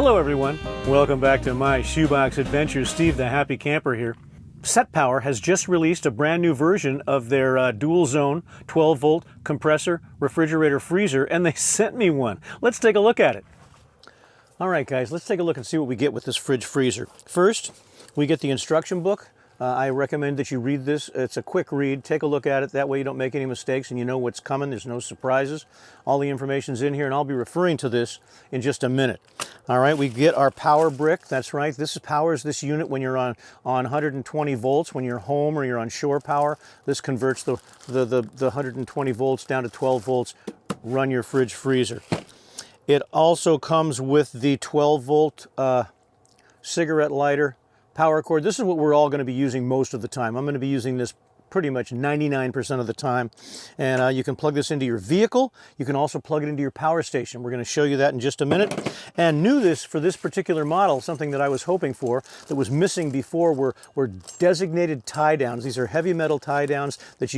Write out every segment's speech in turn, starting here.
Hello everyone, welcome back to my shoebox adventures. Steve the Happy Camper here. SetPower has just released a brand new version of their dual zone 12 volt compressor refrigerator freezer, and they sent me one. Let's take a look at it. All right guys, let's take a look and see what we get with this fridge freezer. First, we get the instruction book. I recommend that you read this. It's a quick read. Take a look at it. That way you don't make any mistakes and you know what's coming. There's no surprises. All the information's in here, and I'll be referring to this in just a minute. All right, we get our power brick. That's right. This powers this unit when you're on 120 volts. When you're home or you're on shore power, this converts the 120 volts down to 12 volts. Run your fridge freezer. It also comes with the 12 volt cigarette lighter power cord. This is what we're all going to be using most of the time. I'm going to be using this pretty much 99% of the time. And you can plug this into your vehicle. You can also plug it into your power station. We're going to show you that in just a minute. And new this for this particular model, something that I was hoping for that was missing before, were designated tie downs. These are heavy metal tie downs that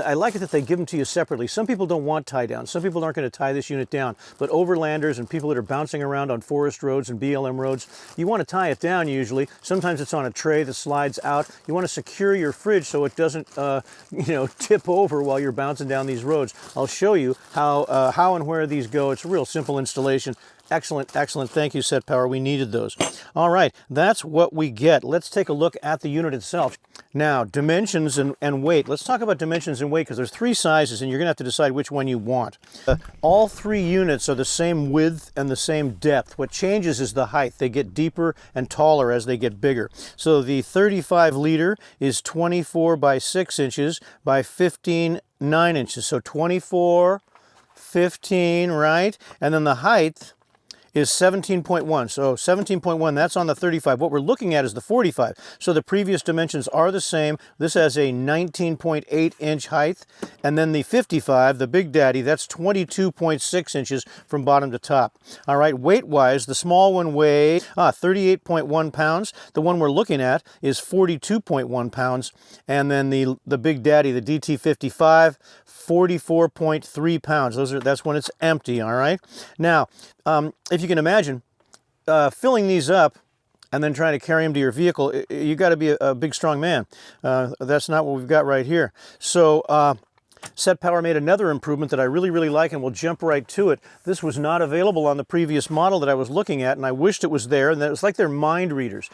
I like it that they give them to you separately. Some people don't want tie downs. Some people aren't going to tie this unit down. But overlanders and people that are bouncing around on forest roads and BLM roads, you want to tie it down usually. Sometimes it's on a tray that slides out. You want to secure your fridge so it doesn't tip over while you're bouncing down these roads. I'll show you how and where these go. It's a real simple installation. Excellent, excellent. Thank you, SetPower. We needed those. All right, that's what we get. Let's take a look at the unit itself. Now, dimensions and weight. Let's talk about dimensions and weight because there's three sizes and you're going to have to decide which one you want. All three units are the same width and the same depth. What changes is the height. They get deeper and taller as they get bigger. So the 35 liter is 24 by 6 inches by 15, 9 inches. So 24, 15, right? And then the height is 17.1. So 17.1, that's on the 35. What we're looking at is the 45. So the previous dimensions are the same. This has a 19.8 inch height. And then the 55, the Big Daddy, that's 22.6 inches from bottom to top. All right, weight-wise, the small one weighs 38.1 pounds. The one we're looking at is 42.1 pounds. And then the Big Daddy, the DT45, 44.3 pounds. That's when it's empty, all right? Now, if you can imagine filling these up and then trying to carry them to your vehicle, you got to be a big, strong man. That's not what we've got right here. So SetPower made another improvement that I really, really like, and we'll jump right to it. This was not available on the previous model that I was looking at, and I wished it was there, and it was like they're mind readers.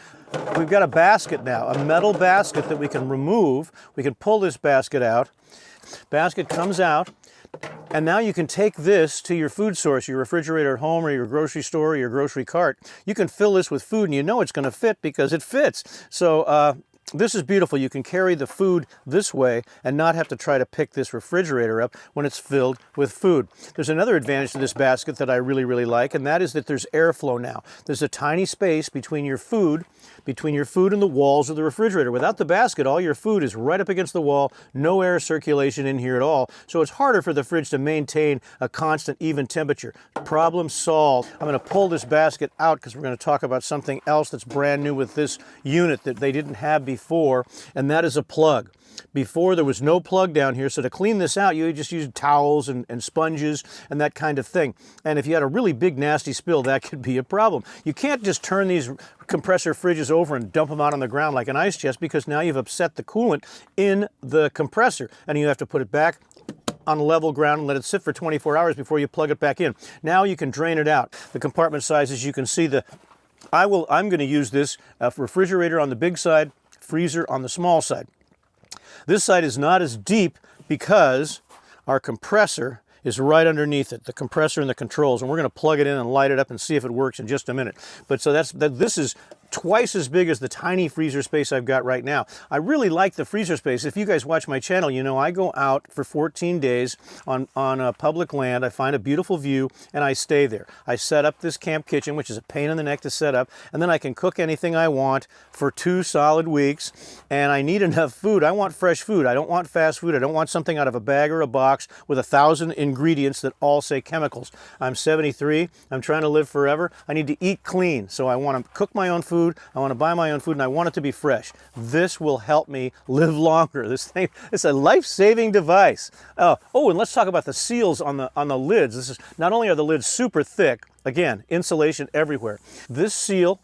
We've got a basket now, a metal basket that we can remove. We can pull this basket out. Basket comes out. And now you can take this to your food source, your refrigerator at home or your grocery store or your grocery cart. You can fill this with food and you know it's going to fit because it fits. So this is beautiful. You can carry the food this way and not have to try to pick this refrigerator up when it's filled with food. There's another advantage to this basket that I really, really like, and that is that there's airflow now. There's a tiny space between your food and the walls of the refrigerator. Without the basket, all your food is right up against the wall, no air circulation in here at all. So it's harder for the fridge to maintain a constant, even temperature. Problem solved. I'm going to pull this basket out because we're going to talk about something else that's brand new with this unit that they didn't have before, and that is a plug. Before, there was no plug down here, so to clean this out, you just use towels and sponges and that kind of thing. And if you had a really big, nasty spill, that could be a problem. You can't just turn these compressor fridges over and dump them out on the ground like an ice chest, because now you've upset the coolant in the compressor, and you have to put it back on level ground and let it sit for 24 hours before you plug it back in. Now you can drain it out. The compartment sizes, you can see I'm going to use this refrigerator on the big side, freezer on the small side. This side is not as deep because our compressor is right underneath it, the compressor and the controls, and we're going to plug it in and light it up and see if it works in just a minute. But so this is twice as big as the tiny freezer space I've got right now. I really like the freezer space. If you guys watch my channel, you know I go out for 14 days on public land. I find a beautiful view and I stay there. I set up this camp kitchen, which is a pain in the neck to set up, and then I can cook anything I want for 2 solid weeks, and I need enough food. I want fresh food. I don't want fast food. I don't want something out of a bag or a box with 1,000 ingredients that all say chemicals. I'm 73. I'm trying to live forever. I need to eat clean, so I want to cook my own food. food, I want to buy my own food, and I want it to be fresh. This will help me live longer. This thing, it's a life-saving device. Oh, and let's talk about the seals on the lids. This is, not only are the lids super thick, again, insulation everywhere. This seal,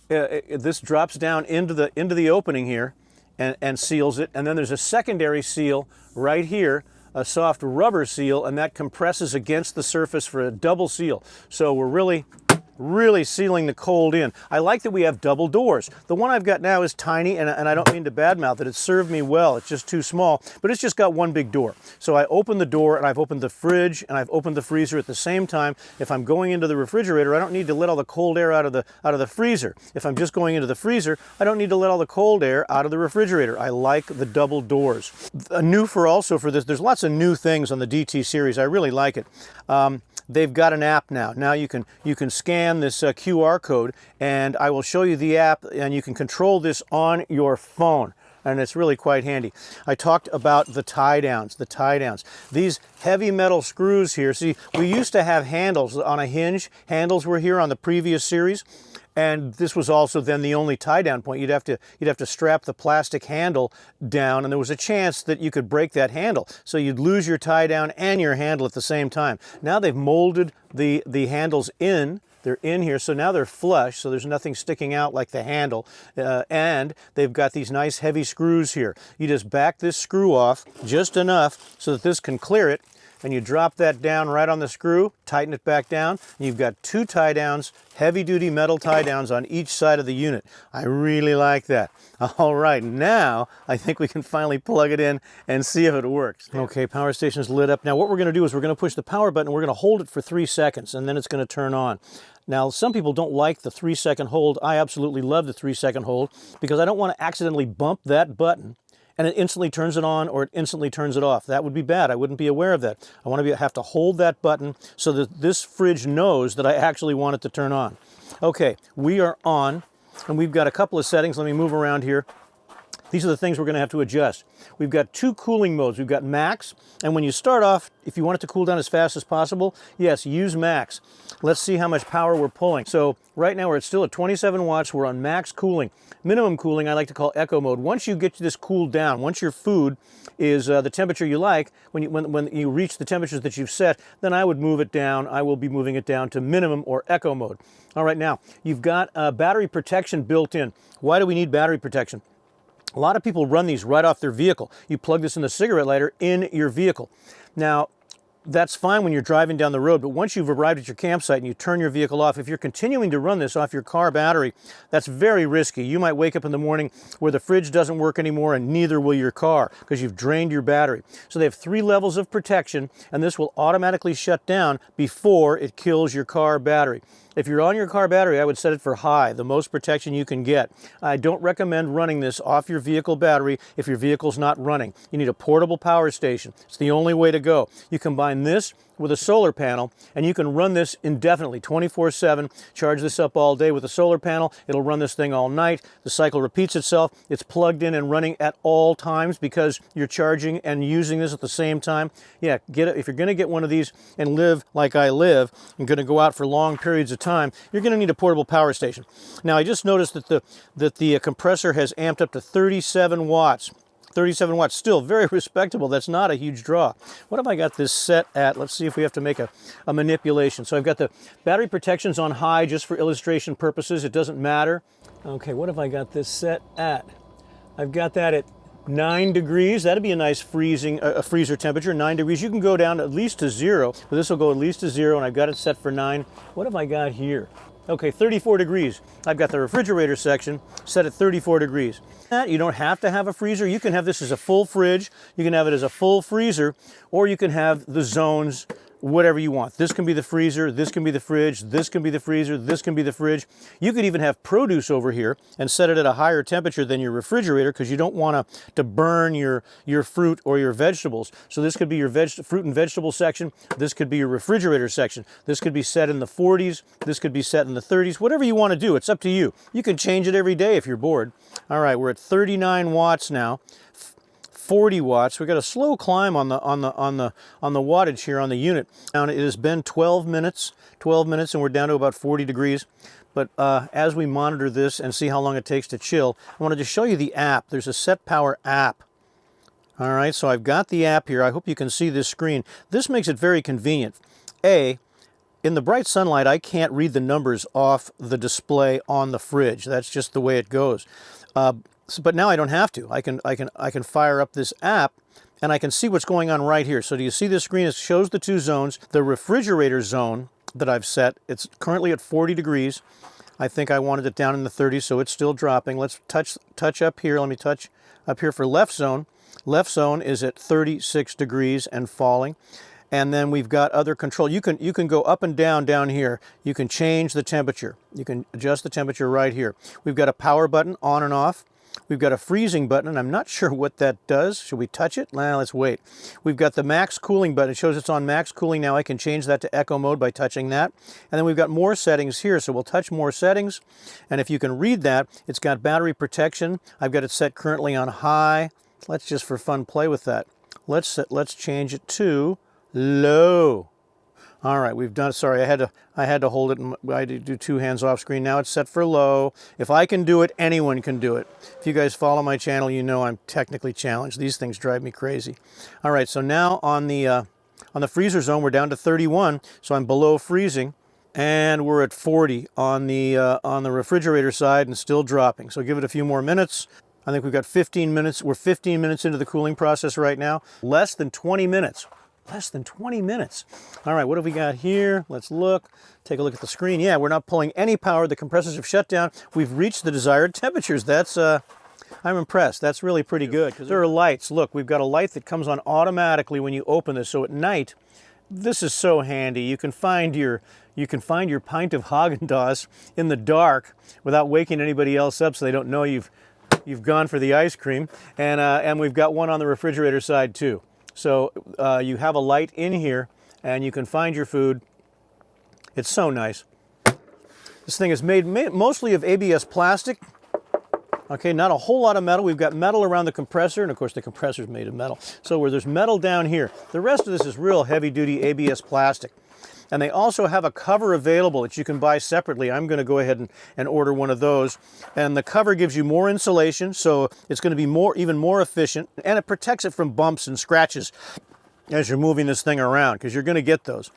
this drops down into the opening here and seals it, and then there's a secondary seal right here, a soft rubber seal, and that compresses against the surface for a double seal. So we're really sealing the cold in. I like that we have double doors. The one I've got now is tiny, and I don't mean to badmouth it. It served me well. It's just too small, but it's just got one big door. So I open the door, and I've opened the fridge, and I've opened the freezer at the same time. If I'm going into the refrigerator, I don't need to let all the cold air out of the freezer. If I'm just going into the freezer, I don't need to let all the cold air out of the refrigerator. I like the double doors. New for this, there's lots of new things on the DT series. I really like it. They've got an app now. Now you can scan this QR code, and I will show you the app, and you can control this on your phone, and it's really quite handy. I talked about the tie downs. These heavy metal screws here. See, we used to have handles on a hinge. Handles were here on the previous series. And this was also then the only tie-down point. You'd have to strap the plastic handle down, and there was a chance that you could break that handle. So you'd lose your tie-down and your handle at the same time. Now they've molded the handles in. They're in here, so now they're flush, so there's nothing sticking out like the handle. And they've got these nice heavy screws here. You just back this screw off just enough so that this can clear it, and you drop that down right on the screw, tighten it back down, and you've got two tie downs, heavy-duty metal tie downs on each side of the unit. I really like that. All right, now I think we can finally plug it in and see if it works. Okay, power station's lit up. Now what we're going to do is we're going to push the power button, and we're going to hold it for 3 seconds, and then it's going to turn on. Now, some people don't like the 3-second hold. I absolutely love the 3-second hold because I don't want to accidentally bump that button and it instantly turns it on or it instantly turns it off. That would be bad. I wouldn't be aware of that. I want to have to hold that button so that this fridge knows that I actually want it to turn on. Okay, we are on, and we've got a couple of settings. Let me move around here. These are the things we're going to have to adjust. We've got 2 cooling modes. We've got max, and when you start off, if you want it to cool down as fast as possible, yes, use max. Let's see how much power we're pulling. So right now we're still at 27 watts. We're on max cooling. Minimum cooling I like to call eco mode. Once you get this cooled down, once your food is the temperature you like, when you reach the temperatures that you've set, then I would move it down. I will be moving it down to minimum or eco mode. All right, now you've got battery protection built in. Why do we need battery protection? A lot of people run these right off their vehicle. You plug this in the cigarette lighter in your vehicle. Now, that's fine when you're driving down the road, but once you've arrived at your campsite and you turn your vehicle off, if you're continuing to run this off your car battery, that's very risky. You might wake up in the morning where the fridge doesn't work anymore, and neither will your car because you've drained your battery. So they have 3 levels of protection, and this will automatically shut down before it kills your car battery. If you're on your car battery, I would set it for high, the most protection you can get. I don't recommend running this off your vehicle battery if your vehicle's not running. You need a portable power station. It's the only way to go. You combine this with a solar panel, and you can run this indefinitely, 24/7. Charge this up all day with a solar panel. It'll run this thing all night. The cycle repeats itself. It's plugged in and running at all times because you're charging and using this at the same time. Yeah, if you're going to get one of these and live like I live, and going to go out for long periods of time, you're going to need a portable power station. Now, I just noticed that the compressor has amped up to 37 watts. 37 watts, still very respectable. That's not a huge draw. What have I got this set at? Let's see if we have to make a manipulation. So I've got the battery protections on high just for illustration purposes. It doesn't matter. Okay, what have I got this set at? I've got that at 9 degrees. That'd be a nice freezer temperature, 9 degrees. You can go down at least to 0, but this will go at least to 0, and I've got it set for 9. What have I got here? Okay, 34 degrees. I've got the refrigerator section set at 34 degrees. You don't have to have a freezer. You can have this as a full fridge. You can have it as a full freezer, or you can have the zones, whatever you want. This can be the freezer, this can be the fridge, this can be the freezer, this can be the fridge. You could even have produce over here and set it at a higher temperature than your refrigerator because you don't want to burn your fruit or your vegetables. So this could be your fruit and vegetable section. This could be your refrigerator section. This could be set in the 40s. This could be set in the 30s. Whatever you want to do, it's up to you. You can change it every day if you're bored. All right, we're at 39 watts now. 40 watts. We've got a slow climb on the wattage here on the unit. Now it has been 12 minutes, and we're down to about 40 degrees. But as we monitor this and see how long it takes to chill, I wanted to show you the app. There's a SetPower app. All right, so I've got the app here. I hope you can see this screen. This makes it very convenient. In the bright sunlight, I can't read the numbers off the display on the fridge. That's just the way it goes. But now I don't have to. I can fire up this app, and I can see what's going on right here. So do you see this screen? It shows the two zones. The refrigerator zone that I've set, it's currently at 40 degrees. I think I wanted it down in the 30s, so it's still dropping. Let's touch up here. Let me touch up here for left zone. Left zone is at 36 degrees and falling. And then we've got other control. You can go up and down here. You can change the temperature. You can adjust the temperature right here. We've got a power button on and off. We've got a freezing button, and I'm not sure what that does. Should we touch it? Nah, let's wait. We've got the max cooling button. It shows it's on max cooling now. I can change that to eco mode by touching that. And then we've got more settings here, so we'll touch more settings. And if you can read that, it's got battery protection. I've got it set currently on high. Let's just for fun play with that. Let's change it to low. All right, we've done. Sorry, I had to hold it. And I had to do two hands off screen. Now it's set for low. If I can do it, anyone can do it. If you guys follow my channel, you know I'm technically challenged. These things drive me crazy. All right, so now on the freezer zone, we're down to 31, so I'm below freezing, and we're at 40 on the refrigerator side and still dropping. So give it a few more minutes. I think we've got 15 minutes. We're 15 minutes into the cooling process right now. Less than 20 minutes. Less than 20 minutes. All right, what have we got here? Let's look. Take a look at the screen. Yeah, we're not pulling any power. The compressors have shut down. We've reached the desired temperatures. That's, I'm impressed. That's really pretty good. There are lights. Look, we've got a light that comes on automatically when you open this. So at night, this is so handy. You can find your pint of Haagen-Dazs in the dark without waking anybody else up so they don't know you've gone for the ice cream. And we've got one on the refrigerator side too. So you have a light in here and you can find your food. It's so nice. This thing is made mostly of ABS plastic. Okay, not a whole lot of metal. We've got metal around the compressor, and of course the compressor is made of metal. So where there's metal down here, the rest of this is real heavy-duty ABS plastic. And they also have a cover available that you can buy separately. I'm going to go ahead and order one of those. And the cover gives you more insulation, so it's going to be even more efficient. And it protects it from bumps and scratches as you're moving this thing around, because you're going to get those.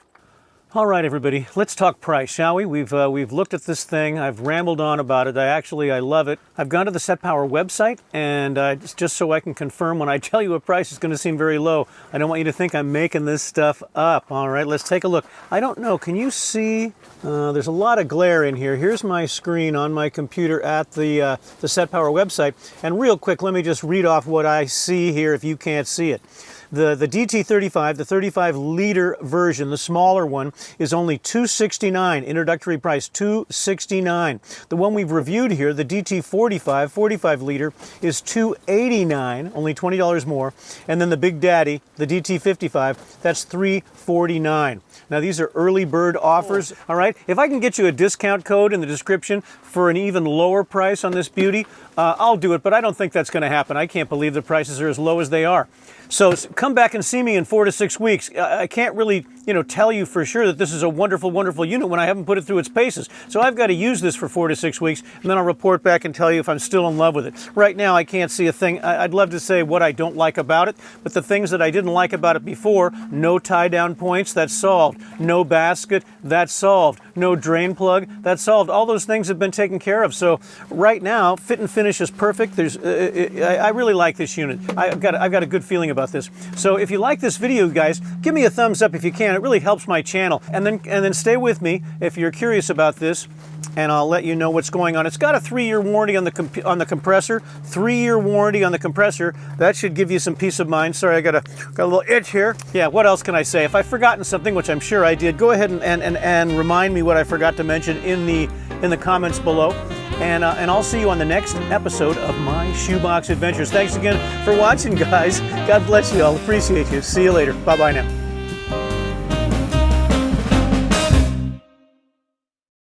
All right, everybody, let's talk price, shall we? We've looked at this thing. I've rambled on about it. I love it. I've gone to the SetPower website, and just so I can confirm when I tell you a price, it's going to seem very low. I don't want you to think I'm making this stuff up. All right, let's take a look. I don't know. Can you see? There's a lot of glare in here. Here's my screen on my computer at the SetPower website. And real quick, let me just read off what I see here if you can't see it. The DT45, the 35-liter version, the smaller one, is only $269, introductory price, $269. The one we've reviewed here, the DT45, 45-liter, is $289, only $20 more. And then the Big Daddy, the DT55, that's $349. Now, these are early bird offers, all right? If I can get you a discount code in the description for an even lower price on this beauty, I'll do it, but I don't think that's going to happen. I can't believe the prices are as low as they are. So come back and see me in 4 to 6 weeks. I can't really, tell you for sure that this is a wonderful, wonderful unit when I haven't put it through its paces. So I've got to use this for 4 to 6 weeks, and then I'll report back and tell you if I'm still in love with it. Right now, I can't see a thing. I'd love to say what I don't like about it, but the things that I didn't like about it before, no tie-down points, that's solved. No basket, that's solved. No drain plug, that's solved. All those things have been taken care of. So right now, fit and finish is perfect. I really like this unit. I've got a good feeling about this. So if you like this video, guys, give me a thumbs up if you can. It really helps my channel. And then stay with me if you're curious about this, and I'll let you know what's going on. It's got a 3-year warranty on the compressor. 3-year warranty on the compressor. That should give you some peace of mind. Sorry, I got a little itch here. Yeah, what else can I say? If I've forgotten something, which I'm sure I did, go ahead and remind me what I forgot to mention in the comments below. And I'll see you on the next episode of my Shoebox Adventures. Thanks again for watching, guys. God bless you all. Appreciate you. See you later. Bye-bye now.